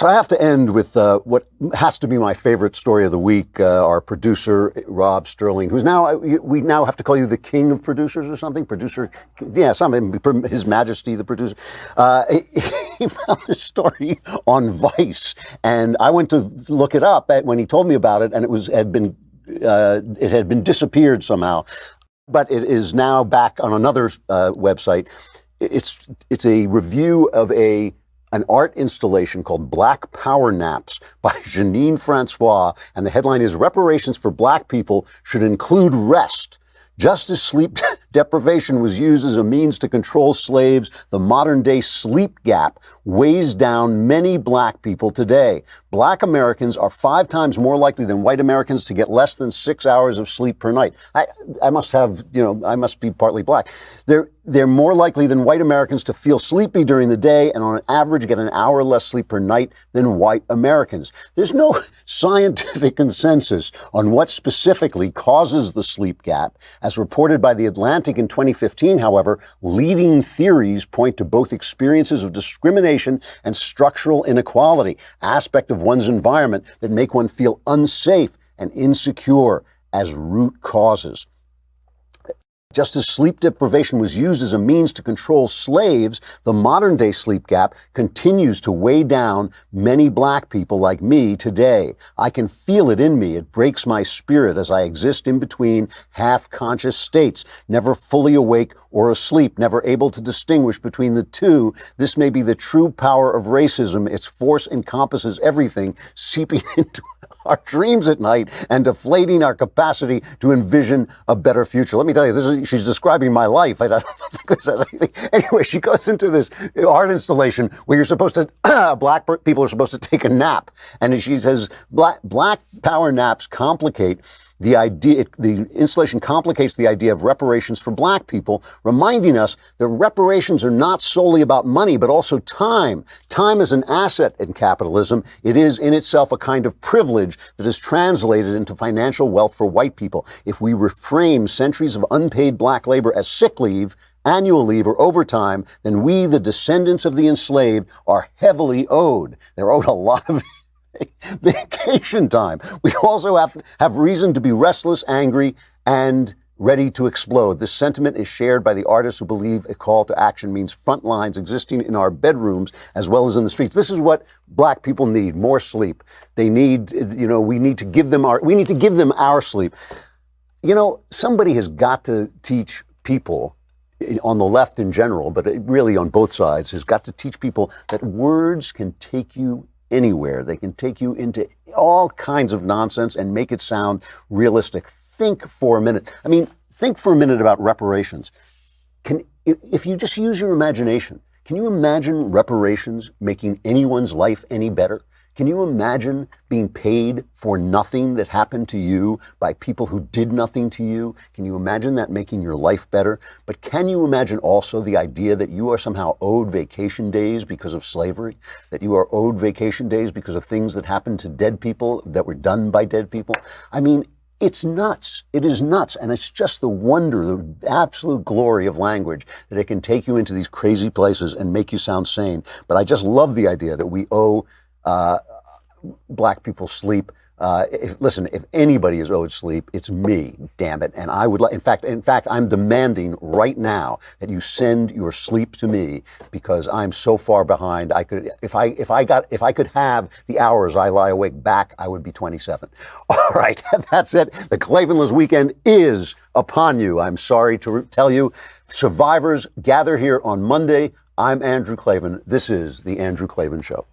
So I have to end with what has to be my favorite story of the week. Our producer, Rob Sterling, who's now, we now have to call you the king of producers or something? Producer, yeah, something, His Majesty, the producer. He found a story on Vice, and I went to look it up when he told me about it, and it had been disappeared somehow. But it is now back on another website. It's a review of an art installation called Black Power Naps by Janine Francois, and the headline is "Reparations for Black People Should Include Rest. Just as sleep deprivation was used as a means to control slaves, the modern-day sleep gap weighs down many black people today. Black Americans are 5 times more likely than white Americans to get less than 6 hours of sleep per night." I must have, I must be partly black. They're more likely than white Americans to feel sleepy during the day, and on average get an hour less sleep per night than white Americans. There's no scientific consensus on what specifically causes the sleep gap. As reported by The Atlantic in 2015, however, leading theories point to both experiences of discrimination and structural inequality, aspect of one's environment that make one feel unsafe and insecure as root causes. Just as sleep deprivation was used as a means to control slaves, the modern-day sleep gap continues to weigh down many black people like me today. I can feel it in me. It breaks my spirit as I exist in between half-conscious states, never fully awake or asleep, never able to distinguish between the two. This may be the true power of racism. Its force encompasses everything, seeping into our dreams at night and deflating our capacity to envision a better future. Let me tell you, she's describing my life. I don't think this has anything. Anyway, she goes into this art installation where you're supposed to, black people are supposed to take a nap. And she says, black power naps complicate the idea, the installation complicates the idea of reparations for black people, reminding us that reparations are not solely about money, but also time. Time is an asset in capitalism. It is in itself a kind of privilege that is translated into financial wealth for white people. If we reframe centuries of unpaid black labor as sick leave, annual leave, or overtime, then we, the descendants of the enslaved, are heavily owed. They're owed a lot of vacation time. We also have reason to be restless, angry, and ready to explode. This sentiment is shared by the artists who believe a call to action means front lines existing in our bedrooms as well as in the streets. This is what black people need: more sleep. They need, we need to give them our sleep. Somebody has got to teach people on the left in general, but really on both sides, has got to teach people that words can take you anywhere. They can take you into all kinds of nonsense and make it sound realistic. Think for a minute. Think for a minute about reparations. If you just use your imagination, can you imagine reparations making anyone's life any better? Can you imagine being paid for nothing that happened to you by people who did nothing to you? Can you imagine that making your life better? But can you imagine also the idea that you are somehow owed vacation days because of slavery? That you are owed vacation days because of things that happened to dead people, that were done by dead people? It's nuts. It is nuts. And it's just the wonder, the absolute glory of language, that it can take you into these crazy places and make you sound sane. But I just love the idea that we owe black people sleep. If anybody is owed sleep, it's me, damn it. And I would in fact, I'm demanding right now that you send your sleep to me, because I'm so far behind. If I could have the hours I lie awake back, I would be 27. All right, that's it. The Klavanless weekend is upon you. I'm sorry to tell you. Survivors, gather here on Monday. I'm Andrew Klavan. This is The Andrew Klavan Show.